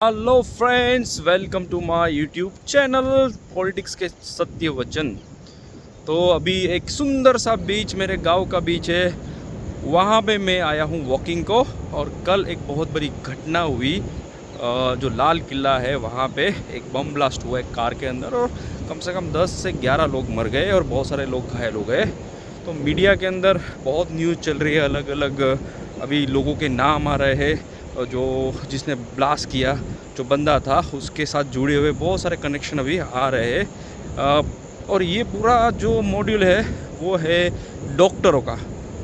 Hello friends, welcome to my YouTube channel politics के सत्य वचन। तो अभी एक सुंदर सा बीच, मेरे गांव का बीच है, वहाँ पे मैं आया हूँ वॉकिंग को। और कल एक बहुत बड़ी घटना हुई। जो लाल किला है वहाँ पे एक बम ब्लास्ट हुआ है कार के अंदर, और कम से कम 10 से 11 लोग मर गए और बहुत सारे लोग घायल हो गए। तो मीडिया के अंदर बहुत न्यूज़ चल रही है, अलग अलग अभी लोगों के नाम आ रहे हैं। और जो जिसने ब्लास्ट किया, जो बंदा था, उसके साथ जुड़े हुए बहुत सारे कनेक्शन अभी आ रहे हैं। और ये पूरा जो मॉड्यूल है वो है डॉक्टरों का,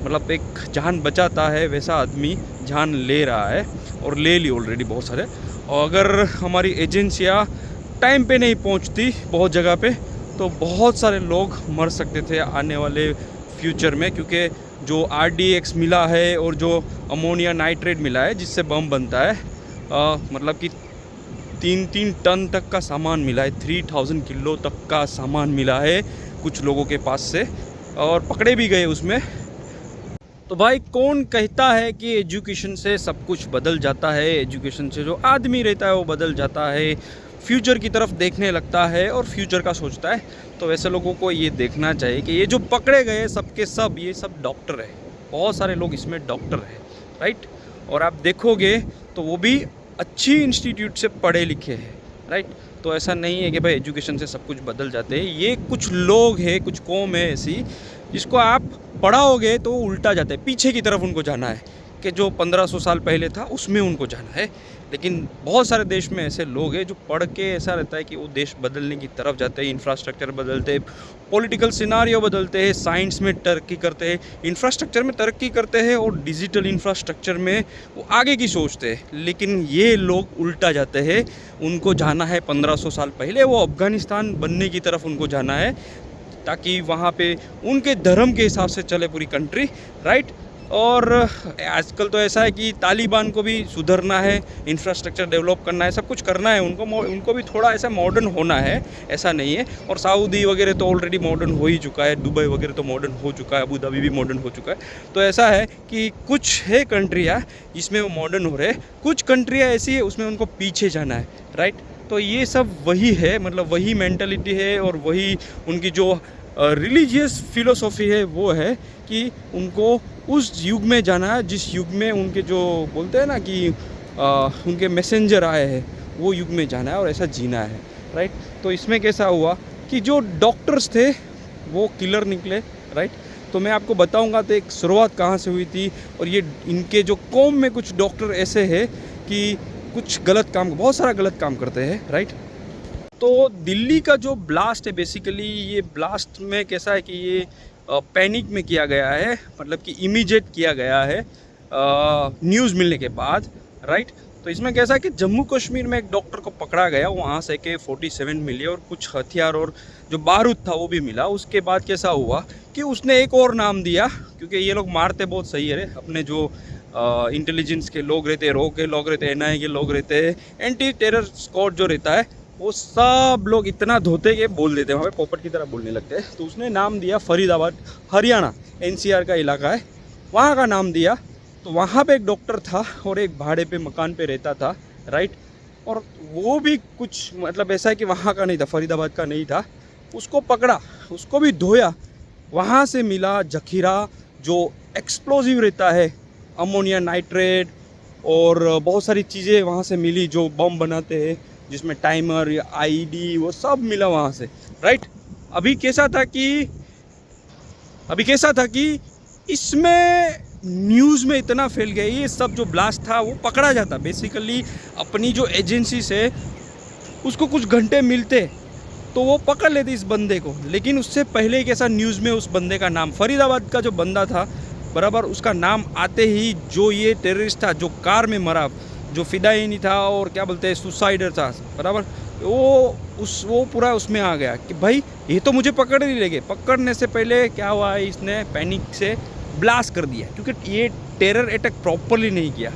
मतलब एक जान बचाता है वैसा आदमी जान ले रहा है, और ले ली ऑलरेडी बहुत सारे। और अगर हमारी एजेंसियाँ टाइम पे नहीं पहुंचती बहुत जगह पे, तो बहुत सारे लोग मर सकते थे आने वाले फ्यूचर में। क्योंकि जो RDX मिला है और जो अमोनिया नाइट्रेट मिला है जिससे बम बनता है, मतलब कि 3-3 टन तक का सामान मिला है, 3000 किलो तक का सामान मिला है कुछ लोगों के पास से, और पकड़े भी गए उसमें। तो भाई, कौन कहता है कि एजुकेशन से सब कुछ बदल जाता है? एजुकेशन से जो आदमी रहता है वो बदल जाता है, फ्यूचर की तरफ देखने लगता है और फ्यूचर का सोचता है। तो वैसे लोगों को ये देखना चाहिए कि ये जो पकड़े गए सबके सब, ये सब डॉक्टर है। बहुत सारे लोग इसमें डॉक्टर है, राइट। और आप देखोगे तो वो भी अच्छी इंस्टीट्यूट से पढ़े लिखे हैं, राइट। तो ऐसा नहीं है कि भाई एजुकेशन से सब कुछ बदल जाते हैं। ये कुछ लोग हैं, कुछ कौम है ऐसी जिसको आप पढ़ाओगे तो उल्टा जाता है, पीछे की तरफ उनको जाना है कि जो 1500 साल पहले था उसमें उनको जाना है। लेकिन बहुत सारे देश में ऐसे लोग हैं जो पढ़ के ऐसा रहता है कि वो देश बदलने की तरफ जाते हैं, इंफ्रास्ट्रक्चर बदलते हैं, पॉलिटिकल सिनारियो बदलते हैं, साइंस में तरक्की करते हैं, इंफ्रास्ट्रक्चर में तरक्की करते हैं, और डिजिटल इंफ्रास्ट्रक्चर में वो आगे की सोचते हैं। लेकिन ये लोग उल्टा जाते हैं, उनको जाना है 1500 साल पहले, वो अफ़गानिस्तान बनने की तरफ उनको जाना है, ताकि वहाँ पे उनके धर्म के हिसाब से चले पूरी कंट्री, राइट। और आजकल तो ऐसा है कि तालिबान को भी सुधरना है, इंफ्रास्ट्रक्चर डेवलप करना है, सब कुछ करना है उनको भी थोड़ा ऐसा मॉडर्न होना है, ऐसा नहीं है। और सऊदी वगैरह तो ऑलरेडी मॉडर्न हो ही चुका है, दुबई वगैरह तो मॉडर्न हो चुका है, अबू धाबी भी मॉडर्न हो चुका है। तो ऐसा है कि कुछ है कंट्रियाँ जिसमें वो मॉडर्न हो रहे हैं, कुछ कंट्रियाँ ऐसी है उसमें उनको पीछे जाना है, राइट। तो ये सब वही है, मतलब वही मेंटालिटी है, और वही उनकी जो रिलीजियस फिलोसॉफी है वो है कि उनको उस युग में जाना है जिस युग में उनके जो बोलते हैं ना कि उनके मैसेंजर आए हैं, वो युग में जाना है और ऐसा जीना है, राइट। तो इसमें कैसा हुआ कि जो डॉक्टर्स थे वो किलर निकले, राइट। तो मैं आपको बताऊंगा तो एक शुरुआत कहाँ से हुई थी। और ये इनके जो कौम में कुछ डॉक्टर ऐसे हैं कि कुछ गलत काम, बहुत सारा गलत काम करते हैं, राइट। तो दिल्ली का जो ब्लास्ट है, बेसिकली ये ब्लास्ट में कैसा है कि ये पैनिक में किया गया है, मतलब कि इमीडिएट किया गया है न्यूज़ मिलने के बाद, राइट। तो इसमें कैसा है कि जम्मू कश्मीर में एक डॉक्टर को पकड़ा गया, वहाँ से AK-47 मिली और कुछ हथियार और जो बारूद था वो भी मिला। उसके बाद कैसा हुआ कि उसने एक और नाम दिया, क्योंकि ये लोग मारते बहुत सही है, अपने जो इंटेलिजेंस के लोग रहते हैं, रो के लोग रहते हैं, NIA के लोग रहते हैं, एंटी टेरर स्क्वाड जो रहता है, वो सब लोग इतना धोते के बोल देते हैं, वहाँ पे पोपट की तरह बोलने लगते हैं। तो उसने नाम दिया फरीदाबाद, हरियाणा, NCR का इलाका है, वहाँ का नाम दिया। तो वहाँ पे एक डॉक्टर था और एक भाड़े पे मकान पे रहता था, राइट। और वो भी कुछ मतलब ऐसा है कि वहाँ का नहीं था, फरीदाबाद का नहीं था। उसको पकड़ा, उसको भी धोया, वहाँ से मिला जखीरा जो एक्सप्लोजिव रहता है, अमोनिया नाइट्रेट, और बहुत सारी चीज़ें वहाँ से मिली जो बम बनाते हैं, जिसमें टाइमर या IED वो सब मिला वहाँ से, राइट। अभी कैसा था कि इसमें न्यूज़ में इतना फैल गया, ये सब जो ब्लास्ट था वो पकड़ा जाता, बेसिकली अपनी जो एजेंसी से उसको कुछ घंटे मिलते तो वो पकड़ लेते इस बंदे को। लेकिन उससे पहले कैसा, न्यूज़ में उस बंदे का नाम, फरीदाबाद का जो बंदा था, बराबर उसका नाम आते ही जो ये टेररिस्ट था जो कार में मरा, जो फिदाई नहीं था और क्या बोलते हैं सुसाइडर था, बराबर, वो पूरा उसमें आ गया कि भाई ये तो मुझे पकड़ नहीं लेंगे। पकड़ने से पहले क्या हुआ, इसने पैनिक से ब्लास्ट कर दिया, क्योंकि ये टेरर अटैक प्रॉपरली नहीं किया।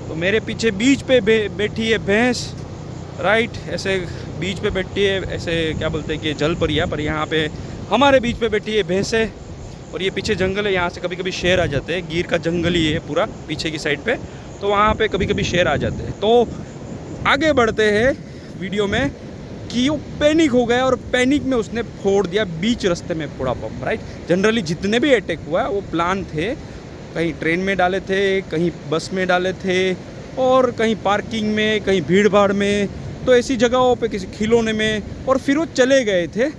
तो मेरे पीछे बीच पे बैठी है भैंस, राइट, ऐसे बीच पे बैठी है, ऐसे क्या बोलते हैं कि जल परिया, पर यहाँ पे हमारे बीच पे बैठी है भैंस है। और ये पीछे जंगल है, यहाँ से कभी कभी शेर आ जाते हैं, गिर का जंगल ही है पूरा पीछे की साइड पे, तो वहाँ पे कभी कभी शेर आ जाते हैं। तो आगे बढ़ते हैं वीडियो में कि वो पैनिक हो गया और पैनिक में उसने फोड़ दिया, बीच रास्ते में फोड़ा बम, राइट। जनरली जितने भी अटैक हुआ वो प्लान थे, कहीं ट्रेन में डाले थे, कहीं बस में डाले थे, और कहीं पार्किंग में, कहीं भीड़ भाड़ में, तो ऐसी जगहों पे, किसी खिलौने में, और फिर वो चले गए थे।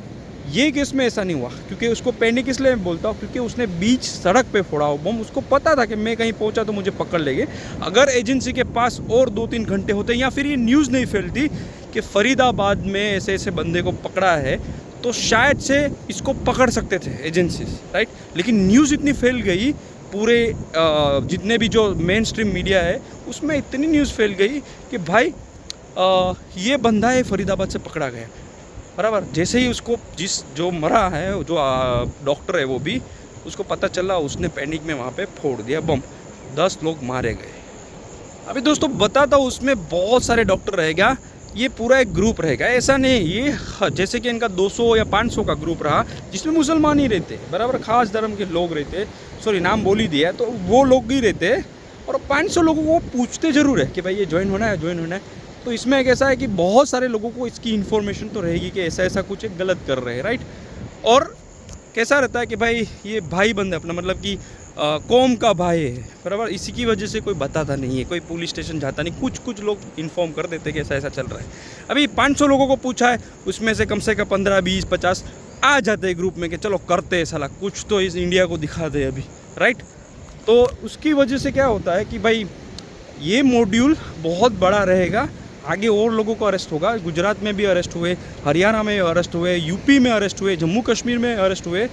ये केस में ऐसा नहीं हुआ, क्योंकि उसको पैनिक इसलिए मैं बोलता हूँ क्योंकि उसने बीच सड़क पे फोड़ा हो बम। उसको पता था कि मैं कहीं पहुँचा तो मुझे पकड़ लेंगे। अगर एजेंसी के पास और 2-3 घंटे होते, या फिर ये न्यूज़ नहीं फैलती कि फरीदाबाद में ऐसे ऐसे बंदे को पकड़ा है, तो शायद से इसको पकड़ सकते थे एजेंसी, राइट। लेकिन न्यूज़ इतनी फैल गई, पूरे जितने भी जो मेन स्ट्रीम मीडिया है उसमें इतनी न्यूज़ फैल गई कि भाई ये बंदा है फरीदाबाद से पकड़ा गया, बराबर। जैसे ही उसको जो मरा है, जो डॉक्टर है, वो भी उसको पता चला, उसने पैनिक में वहाँ पे फोड़ दिया बम, 10 लोग मारे गए। अभी दोस्तों बताता हूँ, उसमें बहुत सारे डॉक्टर रहेगा, ये पूरा एक ग्रुप रहेगा, ऐसा नहीं। ये जैसे कि इनका 200 या 500 का ग्रुप रहा, जिसमें मुसलमान ही रहते, बराबर, खास धर्म के लोग रहते, सॉरी नाम बोल ही दिया, तो वो लोग ही रहते, और 500 लोगों को पूछते ज़रूर है कि भाई ये ज्वाइन होना है। तो इसमें एक ऐसा है कि बहुत सारे लोगों को इसकी इन्फॉर्मेशन तो रहेगी कि ऐसा ऐसा कुछ एक गलत कर रहे हैं, राइट। और कैसा रहता है कि भाई ये भाई बंद है अपना, मतलब कि कौम का भाई है, बराबर। इसी की वजह से कोई बताता नहीं है, कोई पुलिस स्टेशन जाता नहीं, कुछ लोग इन्फॉर्म कर देते कि ऐसा ऐसा चल रहा है। अभी 500 लोगों को पूछा है, उसमें से कम 15, 20, 50 आ जाते हैं ग्रुप में कि चलो करते हैं साला, कुछ तो इस इंडिया को दिखा दे अभी, राइट। तो उसकी वजह से क्या होता है कि भाई ये मॉड्यूल बहुत बड़ा रहेगा, आगे और लोगों को अरेस्ट होगा। गुजरात में भी अरेस्ट हुए, हरियाणा में अरेस्ट हुए, यूपी में अरेस्ट हुए, जम्मू कश्मीर में अरेस्ट हुए,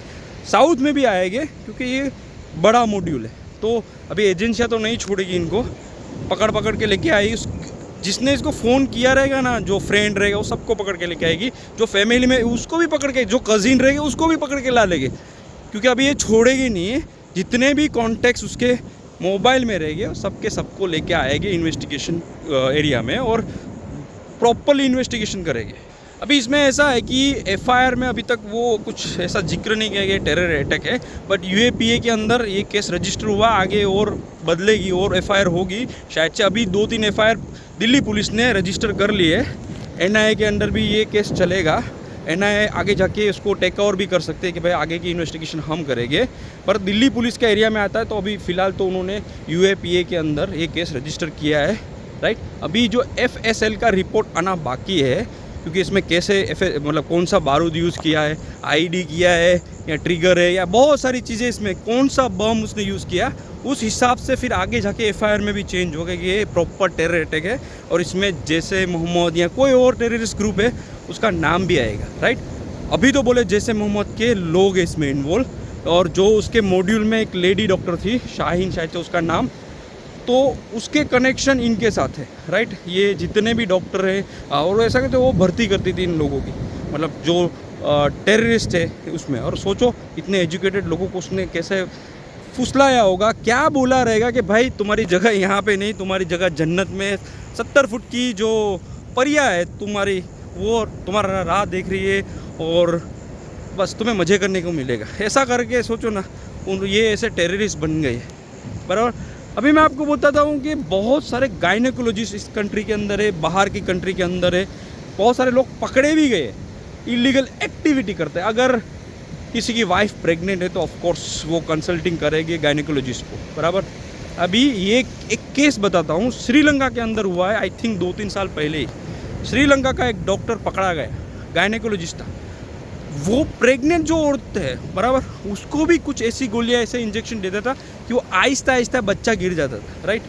साउथ में भी आएंगे, क्योंकि ये बड़ा मॉड्यूल है। तो अभी एजेंसियाँ तो नहीं छोड़ेगी इनको, पकड़ के लेके आएगी। जिसने इसको फ़ोन किया रहेगा ना, जो फ्रेंड रहेगा, वो सबको पकड़ के लेके आएगी। जो फैमिली में उसको भी पकड़ के, जो कज़िन रहेगा उसको भी पकड़ के ला लेंगे, क्योंकि अभी ये छोड़ेगी नहीं। जितने भी कॉन्टैक्ट्स उसके मोबाइल में रहेंगे सबको लेके आएंगे इन्वेस्टिगेशन एरिया में, और प्रॉपरली इन्वेस्टिगेशन करेंगे। अभी इसमें ऐसा है कि एफआईआर में अभी तक वो कुछ ऐसा जिक्र नहीं किया गया टेरर अटैक है, बट यूएपीए के अंदर ये केस रजिस्टर हुआ, आगे और बदलेगी और एफआईआर होगी शायद से। अभी 2-3 एफआईआर दिल्ली पुलिस ने रजिस्टर कर ली है, एनआईए के अंडर भी ये केस चलेगा। एनआईए आगे जाके इसको टेक ओवर भी कर सकते हैं कि भाई आगे की इन्वेस्टिगेशन हम करेंगे, पर दिल्ली पुलिस के एरिया में आता है। तो अभी फ़िलहाल तो उन्होंने यूएपीए के अंदर ये केस रजिस्टर किया है, राइट। अभी जो एफएसएल का रिपोर्ट आना बाकी है, क्योंकि इसमें कैसे मतलब कौन सा बारूद यूज़ किया है, आईडी किया है या ट्रिगर है, या बहुत सारी चीज़ें, इसमें कौन सा बम उसने यूज़ किया, उस हिसाब से फिर आगे जाके एफआईआर में भी चेंज होगा कि ये प्रॉपर टेरर अटैक है, और इसमें जैसे मोहम्मद या कोई और टेररिस्ट ग्रुप है उसका नाम भी आएगा, राइट। अभी तो बोले जैसे मोहम्मद के लोग हैं इसमें इन्वॉल्व, और जो उसके मॉड्यूल में एक लेडी डॉक्टर थी, शाहीन शायद से उसका नाम, तो उसके कनेक्शन इनके साथ है, राइट। ये जितने भी डॉक्टर हैं, और ऐसा कहते वो भर्ती करती थी इन लोगों की, मतलब जो टेररिस्ट है उसमें। और सोचो इतने एजुकेटेड लोगों को उसने कैसे फुसलाया होगा, क्या बोला रहेगा कि भाई तुम्हारी जगह यहाँ पे नहीं, तुम्हारी जगह जन्नत में, 70 फुट की जो परिया है तुम्हारी, वो तुम्हारा राह देख रही है, और बस तुम्हें मज़े करने को मिलेगा। ऐसा करके सोचो ना, ये ऐसे टेररिस्ट बन गए, बराबर। अभी मैं आपको बताता हूँ कि बहुत सारे गायनेकोलॉजिस्ट इस कंट्री के अंदर है, बाहर की कंट्री के अंदर है, बहुत सारे लोग पकड़े भी गए, इलीगल एक्टिविटी करते हैं। अगर किसी की वाइफ प्रेग्नेंट है तो ऑफ कोर्स वो कंसल्टिंग करेगी गायनेकोलॉजिस्ट को, बराबर। अभी ये एक केस बताता हूँ, श्रीलंका के अंदर हुआ है, आई थिंक 2-3 साल पहले ही। श्रीलंका का एक डॉक्टर पकड़ा गया, गायनेकोलॉजिस्ट था। वो प्रेग्नेंट जो औरत है, बराबर, उसको भी कुछ ऐसी गोलियां, ऐसे इंजेक्शन देता था कि वो आहिस्ता आहिस्ता बच्चा गिर जाता था, राइट।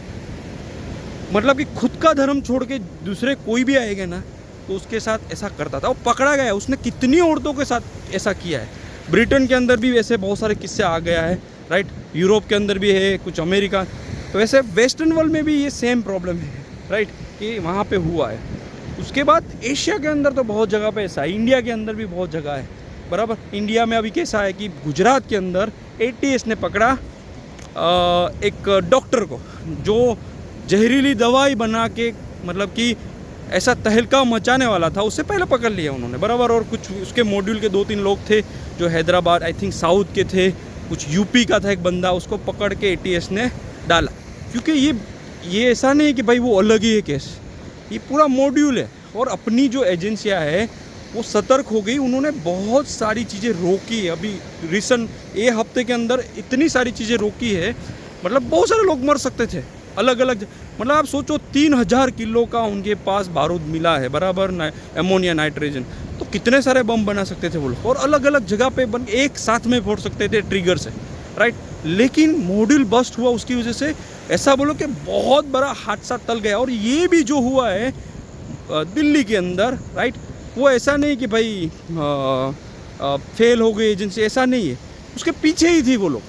मतलब कि खुद का धर्म छोड़ के दूसरे कोई भी आएगा ना तो उसके साथ ऐसा करता था। वो पकड़ा गया, उसने कितनी औरतों के साथ ऐसा किया है। ब्रिटेन के अंदर भी वैसे बहुत सारे किस्से आ गया है, राइट। यूरोप के अंदर भी है, कुछ अमेरिका, तो वैसे वेस्टर्न वर्ल्ड में भी ये सेम प्रॉब्लम है, राइट, कि वहाँ पे हुआ है। उसके बाद एशिया के अंदर तो बहुत जगह पे ऐसा है, इंडिया के अंदर भी बहुत जगह है, बराबर। इंडिया में अभी कैसा है कि गुजरात के अंदर एटीएस ने पकड़ा एक डॉक्टर को, जो जहरीली दवाई बना के, मतलब कि ऐसा तहलका मचाने वाला था, उससे पहले पकड़ लिया उन्होंने, बराबर। और कुछ उसके मॉड्यूल के 2-3 लोग थे जो हैदराबाद, आई थिंक साउथ के थे, कुछ यूपी का था एक बंदा, उसको पकड़ के एटीएस ने डाला। क्योंकि ये ऐसा नहीं है कि भाई वो अलग ही है केस, ये पूरा मॉड्यूल है। और अपनी जो एजेंसियाँ है वो सतर्क हो गई, उन्होंने बहुत सारी चीज़ें रोकी है। अभी रिसेंट ये हफ्ते के अंदर इतनी सारी चीज़ें रोकी है, मतलब बहुत सारे लोग मर सकते थे अलग अलग। मतलब आप सोचो 3000 किलो का उनके पास बारूद मिला है, बराबर, एमोनिया नाइट्रोजन, तो कितने सारे बम बना सकते थे वो लोग, और अलग अलग जगह पे बन एक साथ में फोड़ सकते थे ट्रिगर से, राइट। लेकिन मॉड्यूल बस्ट हुआ, उसकी वजह से ऐसा बोलो कि बहुत बड़ा हादसा टल गया। और ये भी जो हुआ है दिल्ली के अंदर, राइट, वो ऐसा नहीं कि भाई फेल हो गई एजेंसी, ऐसा नहीं है, उसके पीछे ही थी वो लोग,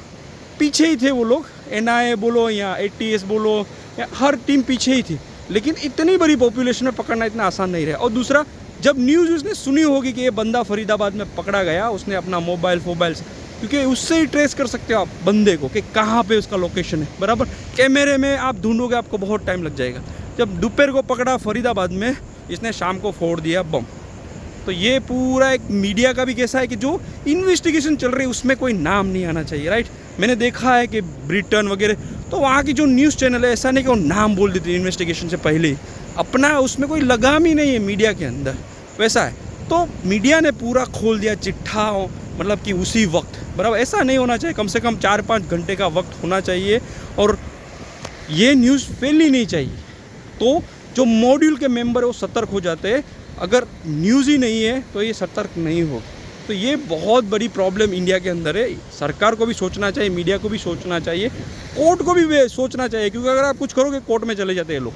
पीछे ही थे वो लोग, NIA बोलो या ATS बोलो, या हर टीम पीछे ही थी। लेकिन इतनी बड़ी पॉपुलेशन में पकड़ना इतना आसान नहीं रहा। और दूसरा, जब न्यूज़ उसने सुनी होगी कि ये बंदा फरीदाबाद में पकड़ा गया, उसने अपना मोबाइल से, क्योंकि उससे ही ट्रेस कर सकते हो आप बंदे को कि कहाँ पे उसका लोकेशन है, बराबर। कैमरे में आप ढूंढोगे, आपको बहुत टाइम लग जाएगा। जब दोपहर को पकड़ा फरीदाबाद में, इसने शाम को फोड़ दिया बम। तो ये पूरा एक मीडिया का भी कैसा है कि जो इन्वेस्टिगेशन चल रही है उसमें कोई नाम नहीं आना चाहिए, राइट। मैंने देखा है कि ब्रिटेन वगैरह, तो वहाँ की जो न्यूज़ चैनल है, ऐसा नहीं कि वो नाम बोल देते इन्वेस्टिगेशन से पहले ही, अपना उसमें कोई लगाम ही नहीं है मीडिया के अंदर, वैसा है। तो मीडिया ने पूरा खोल दिया चिट्ठा, मतलब कि उसी वक्त, बराबर। ऐसा नहीं होना चाहिए, कम से कम 4-5 घंटे का वक्त होना चाहिए, और ये न्यूज़ फैलनी नहीं चाहिए। तो जो मॉड्यूल के मेंबर है वो सतर्क हो जाते हैं। अगर न्यूज़ ही नहीं है तो ये सतर्क नहीं हो। तो ये बहुत बड़ी प्रॉब्लम इंडिया के अंदर है। सरकार को भी सोचना चाहिए, मीडिया को भी सोचना चाहिए, कोर्ट को भी सोचना चाहिए, क्योंकि अगर आप कुछ करोगे कोर्ट में चले जाते हैं लोग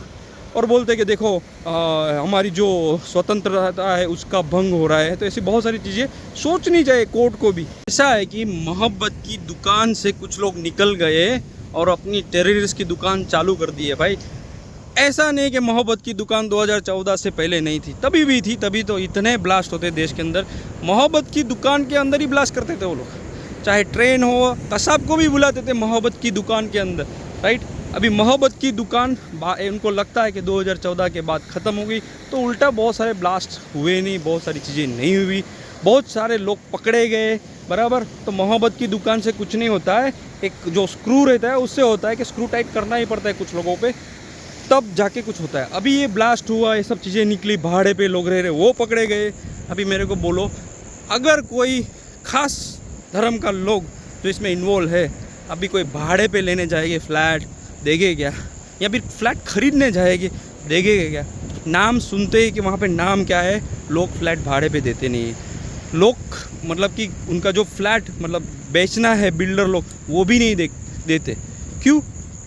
और बोलते हैं कि देखो हमारी जो स्वतंत्रता है उसका भंग हो रहा है। तो ऐसी बहुत सारी चीज़ें सोचनी चाहिए कोर्ट को भी। ऐसा है कि मोहब्बत की दुकान से कुछ लोग निकल गए और अपनी टेररिस्ट की दुकान चालू कर दी है भाई। ऐसा नहीं कि मोहब्बत की दुकान 2014 से पहले नहीं थी, तभी भी थी, तभी तो इतने ब्लास्ट होते देश के अंदर। मोहब्बत की दुकान के अंदर ही ब्लास्ट करते थे वो लोग, चाहे ट्रेन हो, कसाब को भी बुलाते थे मोहब्बत की दुकान के अंदर, राइट। अभी मोहब्बत की दुकान उनको लगता है कि 2014 के बाद ख़त्म हो गई, तो उल्टा बहुत सारे ब्लास्ट हुए नहीं, बहुत सारी चीज़ें नहीं हुई, बहुत सारे लोग पकड़े गए, बराबर। तो मोहब्बत की दुकान से कुछ नहीं होता है, एक जो स्क्रू रहता है उससे होता है कि स्क्रू टाइट करना ही पड़ता है कुछ लोगों पे, तब जाके कुछ होता है। अभी ये ब्लास्ट हुआ, ये सब चीज़ें निकली, भाड़े पे लोग रह रहे वो पकड़े गए। अभी मेरे को बोलो, अगर कोई खास धर्म का लोग जो इसमें इन्वॉल्व है, अभी कोई भाड़े पे लेने जाएंगे फ्लैट, देंगे क्या? या फिर फ्लैट खरीदने जाएंगे, देंगे क्या? नाम सुनते ही कि वहाँ पे नाम क्या है, लोग फ्लैट भाड़े पे देते नहीं है। लोग मतलब कि उनका जो फ्लैट मतलब बेचना है बिल्डर लोग, वो भी नहीं देते। क्यों?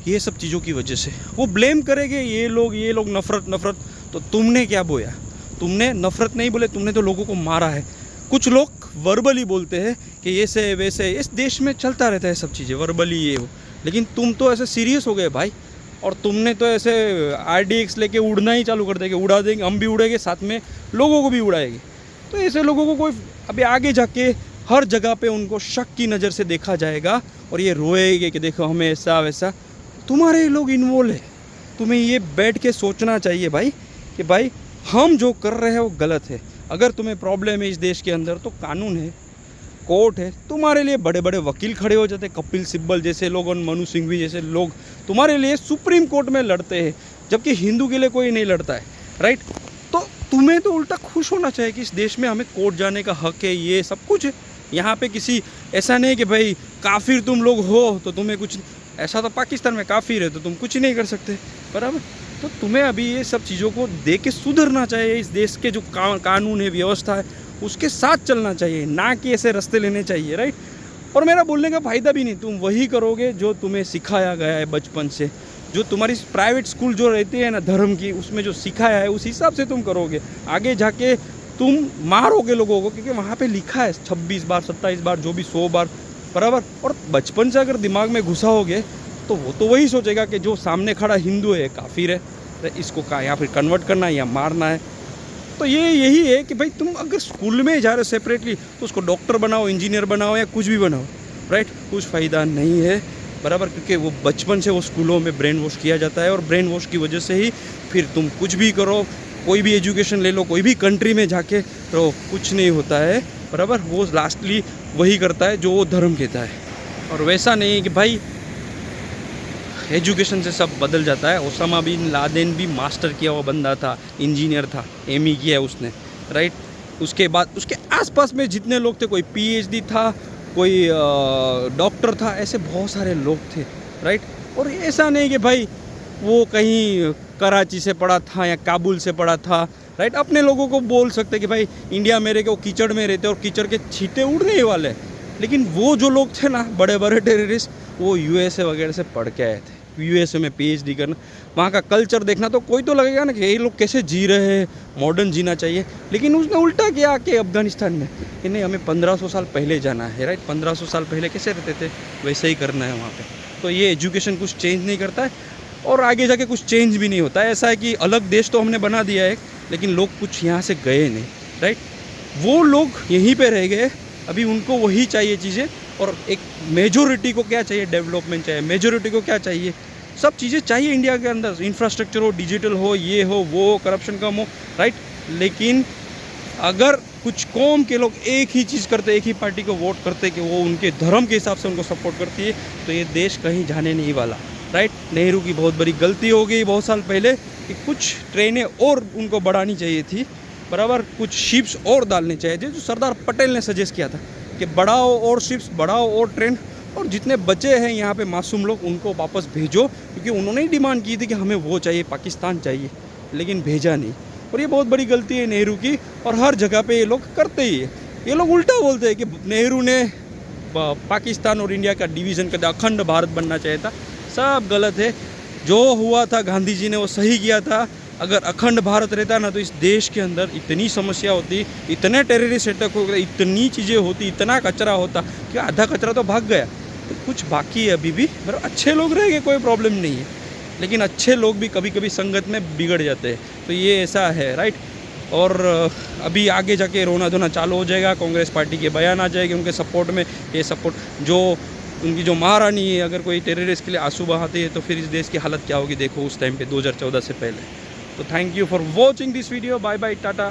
ये सब चीज़ों की वजह से वो ब्लेम करेंगे, ये लोग नफ़रत। तो तुमने क्या बोया? तुमने नफ़रत नहीं बोले, तुमने तो लोगों को मारा है। कुछ लोग वर्बली बोलते हैं कि ये से वैसे, इस देश में चलता रहता है सब चीज़ें, वर्बली ये वो। लेकिन तुम तो ऐसे सीरियस हो गए भाई, और तुमने तो ऐसे RDX लेके उड़ना ही चालू कर देंगे, उड़ा देंगे, हम भी उड़ेंगे, साथ में लोगों को भी उड़ाएंगे। तो ऐसे लोगों को कोई अभी आगे जाके हर जगह पे उनको शक की नज़र से देखा जाएगा, और ये रोएंगे कि देखो हमें ऐसा वैसा। तुम्हारे लोग इन्वॉल्व है, तुम्हें ये बैठ के सोचना चाहिए भाई कि भाई हम जो कर रहे हैं वो गलत है। अगर तुम्हें प्रॉब्लम है इस देश के अंदर, तो कानून है, कोर्ट है, तुम्हारे लिए बड़े बड़े वकील खड़े हो जाते, कपिल सिब्बल जैसे लोग और मनु सिंघवी जैसे लोग तुम्हारे लिए सुप्रीम कोर्ट में लड़ते हैं, जबकि हिंदू के लिए कोई नहीं लड़ता है, राइट। तो तुम्हें तो उल्टा खुश होना चाहिए कि इस देश में हमें कोर्ट जाने का हक है, ये सब कुछ है। यहाँ पे किसी ऐसा नहीं कि भाई काफिर तुम लोग हो तो तुम्हें कुछ, ऐसा तो पाकिस्तान में काफिर है तो तुम कुछ नहीं कर सकते, बराबर। तो तुम्हें अभी ये सब चीज़ों को देख के सुधरना चाहिए। इस देश के जो कानून है, व्यवस्था है, उसके साथ चलना चाहिए, ना कि ऐसे रास्ते लेने चाहिए, राइट। और मेरा बोलने का फ़ायदा भी नहीं, तुम वही करोगे जो तुम्हें सिखाया गया है बचपन से, जो तुम्हारी प्राइवेट स्कूल जो रहती है ना धर्म की, उसमें जो सिखाया है उस हिसाब से तुम करोगे। आगे जाके तुम मारोगे लोगों को, क्योंकि वहाँ पे लिखा है 26 बार 27 बार जो भी 100 बार, बराबर। और बचपन से अगर दिमाग में घुसा होगे तो वो तो वही सोचेगा कि जो सामने खड़ा हिंदू है काफिर है, तो इसको का या फिर कन्वर्ट करना है या मारना है। तो ये यही है कि भाई तुम अगर स्कूल में जा रहे हो सेपरेटली, तो उसको डॉक्टर बनाओ, इंजीनियर बनाओ या कुछ भी बनाओ, राइट। कुछ फ़ायदा नहीं है, बराबर, क्योंकि वो बचपन से वो स्कूलों में ब्रेन वॉश किया जाता है, और ब्रेन वॉश की वजह से ही फिर तुम कुछ भी करो, कोई भी एजुकेशन ले लो, कोई भी कंट्री में जाके, तो कुछ नहीं होता है, बराबर। वो लास्टली वही करता है जो वो धर्म कहता है। और वैसा नहीं है कि भाई एजुकेशन से सब बदल जाता है। ओसामा बिन लादेन भी मास्टर किया हुआ बंदा था, इंजीनियर था, एमई किया है उसने, राइट। उसके बाद उसके आसपास में जितने लोग थे, कोई पीएचडी था, कोई डॉक्टर था, ऐसे बहुत सारे लोग थे, राइट। और ऐसा नहीं कि भाई वो कहीं कराची से पढ़ा था या काबुल से पढ़ा था, राइट। अपने लोगों को बोल सकते कि भाई इंडिया में रह के वो कीचड़ में रहते और कीचड़ के छींटे उड़ने ही वाले। लेकिन वो जो लोग थे ना, बड़े बड़े टेररिस्ट, वो यूएसए वगैरह से पढ़ के आए थे। यूएसए में पीएचडी करना, वहाँ का कल्चर देखना, तो कोई तो लगेगा ना कि ये लोग कैसे जी रहे हैं, मॉडर्न जीना चाहिए। लेकिन उसने उल्टा किया कि अफगानिस्तान में कि नहीं, हमें 1500 साल पहले जाना है, राइट। 1500 साल पहले कैसे रहते थे वैसे ही करना है वहाँ पे। तो ये एजुकेशन कुछ चेंज नहीं करता है और आगे जाके कुछ चेंज भी नहीं होता है। ऐसा है कि अलग देश तो हमने बना दिया है, लेकिन लोग कुछ यहाँ से गए नहीं, राइट। वो लोग यहीं पे रह गए, अभी उनको वही चाहिए चीज़ें। और एक मेजोरिटी को क्या चाहिए, डेवलपमेंट चाहिए। मेजोरिटी को क्या चाहिए, सब चीज़ें चाहिए इंडिया के अंदर, इंफ्रास्ट्रक्चर हो, डिजिटल हो, ये हो, वो, करप्शन कम हो, राइट। लेकिन अगर कुछ कौम के लोग एक ही चीज़ करते, एक ही पार्टी को वोट करते कि वो उनके धर्म के हिसाब से उनको सपोर्ट करती है, तो ये देश कहीं जाने नहीं वाला, राइट। नेहरू की बहुत बड़ी गलती हो गई बहुत साल पहले कि कुछ ट्रेनें और उनको बढ़ानी चाहिए थी, बराबर, कुछ शिप्स और डालने चाहिए थे, जो सरदार पटेल ने सजेस्ट किया था कि बढ़ाओ और शिप्स, बढ़ाओ और ट्रेन, और जितने बचे हैं यहाँ पे मासूम लोग उनको वापस भेजो, क्योंकि उन्होंने ही डिमांड की थी कि हमें वो चाहिए, पाकिस्तान चाहिए, लेकिन भेजा नहीं। और ये बहुत बड़ी गलती है नेहरू की, और हर जगह पे ये लोग करते ही है। ये लोग उल्टा बोलते हैं कि नेहरू ने पाकिस्तान और इंडिया का डिवीज़न कर दिया, अखंड भारत बनना चाहिए था। सब गलत है। जो हुआ था गांधी जी ने वो सही किया था। अगर अखंड भारत रहता ना, तो इस देश के अंदर इतनी समस्या होती, इतने टेररिस्ट अटैक हो गए, इतनी चीज़ें होती, इतना कचरा होता कि आधा कचरा तो भाग गया, तो कुछ बाकी है अभी भी। पर अच्छे लोग रहेंगे, कोई प्रॉब्लम नहीं है, लेकिन अच्छे लोग भी कभी कभी संगत में बिगड़ जाते हैं। तो ये ऐसा है, राइट। और अभी आगे जाके रोना धोना चालू हो जाएगा, कांग्रेस पार्टी के बयान आ जाएंगे उनके सपोर्ट में। ये सपोर्ट जो उनकी जो महारानी है, अगर कोई टेररिस्ट के लिए आंसू बहाती है, तो फिर इस देश की हालत क्या होगी देखो उस टाइम पे 2014 से पहले। तो thank you for watching this video, bye bye, Tata.